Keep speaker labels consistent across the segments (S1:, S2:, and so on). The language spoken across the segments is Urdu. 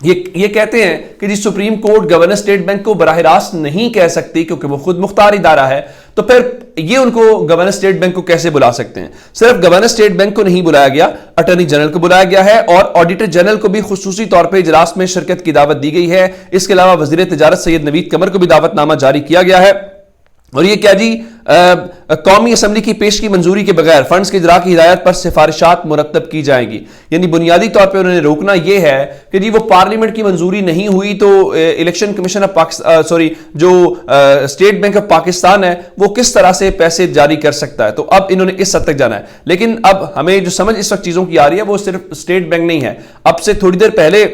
S1: یہ کہتے ہیں کہ جی supreme court governor state bank کو براہ راست نہیں کہہ سکتی کیونکہ وہ خود مختار ادارہ ہے، تو پھر یہ ان کو گورنر اسٹیٹ بینک کو کیسے بلا سکتے ہیں؟ صرف گورنر اسٹیٹ بینک کو نہیں بلایا گیا، اٹارنی جنرل کو بلایا گیا ہے اور آڈیٹر جنرل کو بھی خصوصی طور پہ اجلاس میں شرکت کی دعوت دی گئی ہے۔ اس کے علاوہ وزیر تجارت سید نوید قمر کو بھی دعوت نامہ جاری کیا گیا ہے۔ اور یہ کیا جی، قومی اسمبلی کی پیشگی منظوری کے بغیر فنڈز کے اجرا کی ہدایت پر سفارشات مرتب کی جائیں گی، یعنی بنیادی طور پہ انہوں نے روکنا یہ ہے کہ جی وہ پارلیمنٹ کی منظوری نہیں ہوئی تو الیکشن کمیشن آف پاکستان جو اسٹیٹ بینک آف پاکستان ہے وہ کس طرح سے پیسے جاری کر سکتا ہے۔ تو اب انہوں نے اس حد تک جانا ہے، لیکن اب ہمیں جو سمجھ اس وقت چیزوں کی آ رہی ہے وہ صرف اسٹیٹ بینک نہیں ہے۔ اب سے تھوڑی دیر پہلے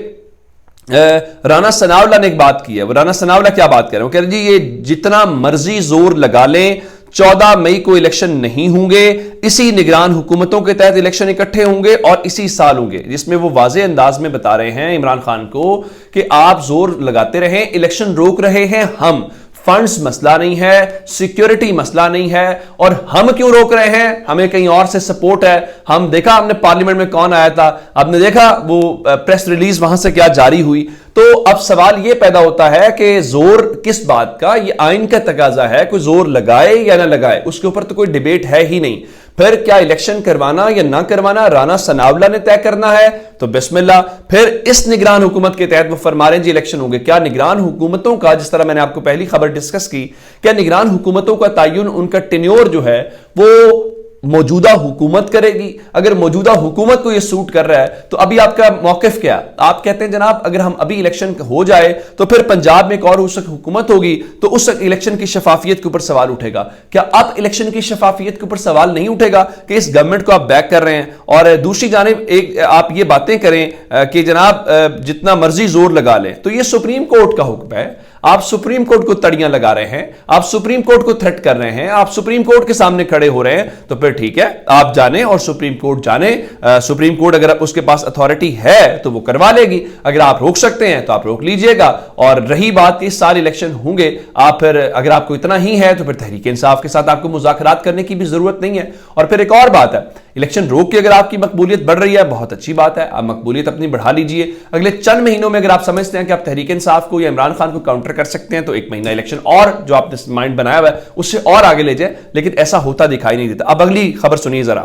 S1: رانا ثناءاللہ نے ایک بات کی ہے۔ وہ رانا ثناءاللہ کیا بات کر رہے ہیں؟ وہ کہہ رہے ہیں جی یہ جتنا مرضی زور لگا لیں 14 مئی کو الیکشن نہیں ہوں گے، اسی نگران حکومتوں کے تحت الیکشن اکٹھے ہوں گے اور اسی سال ہوں گے، جس میں وہ واضح انداز میں بتا رہے ہیں عمران خان کو کہ آپ زور لگاتے رہیں، الیکشن روک رہے ہیں ہم، فنڈز مسئلہ نہیں ہے، سیکیورٹی مسئلہ نہیں ہے، اور ہم کیوں روک رہے ہیں؟ ہمیں کہیں اور سے سپورٹ ہے۔ ہم دیکھا ہم نے پارلیمنٹ میں کون آیا تھا، آپ نے دیکھا وہ پریس ریلیز وہاں سے کیا جاری ہوئی۔ تو اب سوال یہ پیدا ہوتا ہے کہ زور کس بات کا؟ یہ آئین کا تقاضا ہے، کوئی زور لگائے یا نہ لگائے، اس کے اوپر تو کوئی ڈیبیٹ ہے ہی نہیں۔ پھر کیا الیکشن کروانا یا نہ کروانا رانا ثناءاللہ نے طے کرنا ہے، تو بسم اللہ۔ پھر اس نگران حکومت کے تحت وہ فرما رہے ہیں جی الیکشن ہوں گے۔ کیا نگران حکومتوں کا، جس طرح میں نے آپ کو پہلی خبر ڈسکس کی، کیا نگران حکومتوں کا تعین، ان کا ٹینیور جو ہے وہ موجودہ حکومت کرے گی؟ اگر موجودہ حکومت کو یہ سوٹ کر رہا ہے تو ابھی آپ کا موقف کیا؟ آپ کہتے ہیں جناب اگر ہم ابھی الیکشن ہو جائے تو پھر پنجاب میں ایک اور اس وقت حکومت ہوگی تو اس وقت الیکشن کی شفافیت کے اوپر سوال اٹھے گا۔ کیا اب الیکشن کی شفافیت کے اوپر سوال نہیں اٹھے گا کہ اس گورنمنٹ کو آپ بیک کر رہے ہیں؟ اور دوسری جانب ایک آپ یہ باتیں کریں کہ جناب جتنا مرضی زور لگا لیں، تو یہ سپریم کورٹ کا حکم ہے، آپ سپریم کورٹ کو تڑیاں لگا رہے ہیں، آپ سپریم کورٹ کو تھریٹ کر رہے ہیں، آپ سپریم کورٹ کے سامنے کھڑے ہو رہے ہیں، تو پھر ٹھیک ہے آپ جانیں اور سپریم کورٹ جانے۔ سپریم کورٹ اگر اس کے پاس اتھارٹی ہے تو وہ کروا لے گی، اگر آپ روک سکتے ہیں تو آپ روک لیجئے گا۔ اور رہی بات کہ اس سال الیکشن ہوں گے، آپ پھر اگر آپ کو اتنا ہی ہے تو پھر تحریک انصاف کے ساتھ آپ کو مذاکرات کرنے کی بھی ضرورت نہیں ہے۔ اور پھر ایک اور بات ہے، الیکشن روک کے اگر آپ کی مقبولیت بڑھ رہی ہے بہت اچھی بات ہے، آپ مقبولیت اپنی بڑھا لیجئے۔ اگلے چند مہینوں میں اگر آپ سمجھتے ہیں کہ آپ تحریک انصاف کو یا عمران خان کو کاؤنٹر کر سکتے ہیں تو ایک مہینہ الیکشن اور جو آپ نے مائنڈ بنایا ہوا ہے اس سے اور آگے لے جائیں، لیکن ایسا ہوتا دکھائی نہیں دیتا۔ اب اگلی خبر سنیے ذرا۔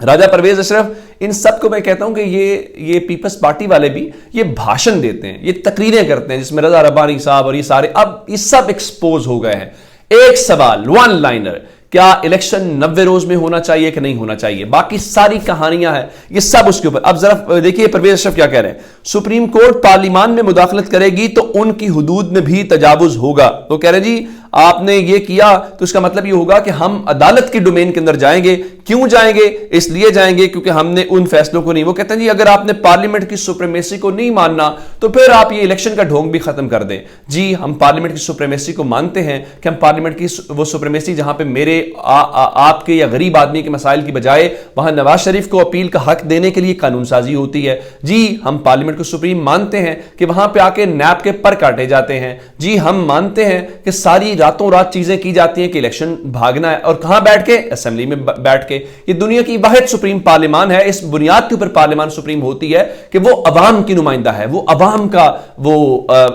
S1: راجہ پرویز اشرف، ان سب کو میں کہتا ہوں کہ یہ پیپلز پارٹی والے بھی یہ بھاشن دیتے ہیں، یہ تقریریں کرتے ہیں جس میں رضا ربانی صاحب اور یہ سارے اب یہ سب ایکسپوز ہو گئے ہیں۔ ایک سوال، ون لائنر، کیا الیکشن 90 روز میں ہونا چاہیے کہ نہیں ہونا چاہیے؟ باقی ساری کہانیاں ہیں، یہ سب اس کے اوپر۔ اب ذرا دیکھیے پرویز اشرف کیا کہہ رہے ہیں، سپریم کورٹ پارلیمان میں مداخلت کرے گی تو ان کی حدود میں بھی تجاوز ہوگا۔ تو کہہ رہے جی آپ نے یہ کیا تو اس کا مطلب یہ ہوگا کہ ہم عدالت کی ڈومین کے اندر جائیں گے۔ کیوں جائیں گے؟ اس لیے جائیں گے کیونکہ ہم نے ان فیصلوں کو نہیں، وہ کہتے ہیں جی اگر آپ نے پارلیمنٹ کی سپریمیسی کو نہیں ماننا تو پھر آپ یہ الیکشن کا ڈھونگ بھی ختم کر دیں۔ جی ہم پارلیمنٹ کی سپریمیسی کو مانتے ہیں کہ ہم پارلیمنٹ کی وہ سپریمیسی جہاں پہ میرے آپ کے یا غریب آدمی کے مسائل کی بجائے وہاں نواز شریف کو اپیل کا حق دینے کے لیے قانون سازی ہوتی ہے۔ جی ہم پارلیمنٹ کو سپریم مانتے ہیں کہ وہاں پہ آ کے نیب کے پر کاٹے جاتے ہیں۔ جی ہم مانتے ہیں کہ ساری راتوں رات چیزیں کی جاتی ہیں کہ الیکشن بھاگنا ہے، اور کہاں بیٹھ کے؟ اسمبلی میں بیٹھ کے۔ یہ دنیا کی واحد سپریم پارلیمان ہے، اس بنیاد کے اوپر پارلیمان سپریم ہوتی ہے کہ وہ عوام کی نمائندہ ہے، وہ عوام کا وہ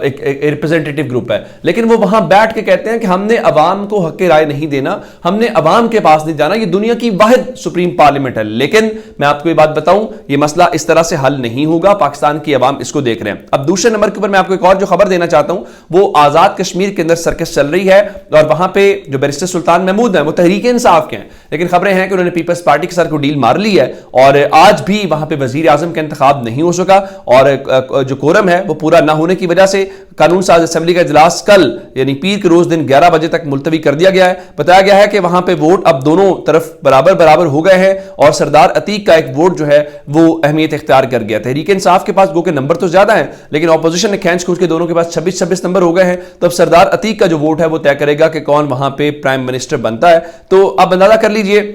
S1: ایک ریپرزینٹیٹیو گروپ ہے، لیکن وہ وہاں بیٹھ کے کہتے ہیں کہ ہم نے عوام کو حق رائے نہیں دینا، ہم نے عوام کے پاس نہیں جانا۔ یہ دنیا کی واحد سپریم پارلیمنٹ ہے، لیکن میں آپ کو یہ بات بتاؤں یہ مسئلہ اس طرح سے حل نہیں ہوگا، پاکستان کی عوام اس کو دیکھ رہے ہیں۔ اب دوسرے نمبر کے اوپر میں آپ کو ایک اور جو خبر دینا چاہتا ہوں، وہ آزاد کشمیر کے اندر سرکس چل رہی ہے، اور وہاں پہ جو بیرسٹر سلطان محمود ہیں وہ تحریک انصاف کے ہیں، لیکن خبریں ہیں کہ انہوں نے پیپلز پارٹی کے سر کو ڈیل مار لی ہے، اور آج بھی وہاں پہ وزیر اعظم کا انتخاب نہیں ہو سکا، اور جو کورم ہے وہ پورا نہ ہونے کی وجہ سے قانون ساز اسمبلی کا اجلاس کل یعنی پیر کے روز دن 11 بجے تک ملتوی کر دیا گیا ہے۔ بتایا گیا ہے کہ وہاں پہ ووٹ اب دونوں طرف برابر ہو گئے ہیں، اور سردار عتیق کا ایک ووٹ جو ہے وہ اہمیت اختیار کر گیا۔ تحریک انصاف کے پاس گو کہ نمبر تو زیادہ ہیں، لیکن اپوزیشن نے کھینچ کھوچ کے دونوں کے پاس 26 نمبر ہو گئے ہیں، تو اب سردار عتیق کا جو ووٹ ہے وہ طے کرے گا کہ کون وہاں پہ پرائم منسٹر بنتا ہے۔ تو اب اندازہ کر لیجئے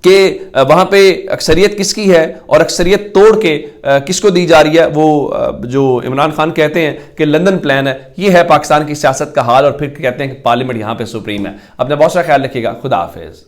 S1: کہ وہاں پہ اکثریت کس کی ہے، اور اکثریت توڑ کے کس کو دی جا رہی ہے۔ وہ جو عمران خان کہتے ہیں کہ لندن پلان ہے، یہ ہے پاکستان کی سیاست کا حال، اور پھر کہتے ہیں کہ پارلیمنٹ یہاں پہ سپریم ہے۔ اپنا بہت سارا خیال رکھیے گا، خدا حافظ۔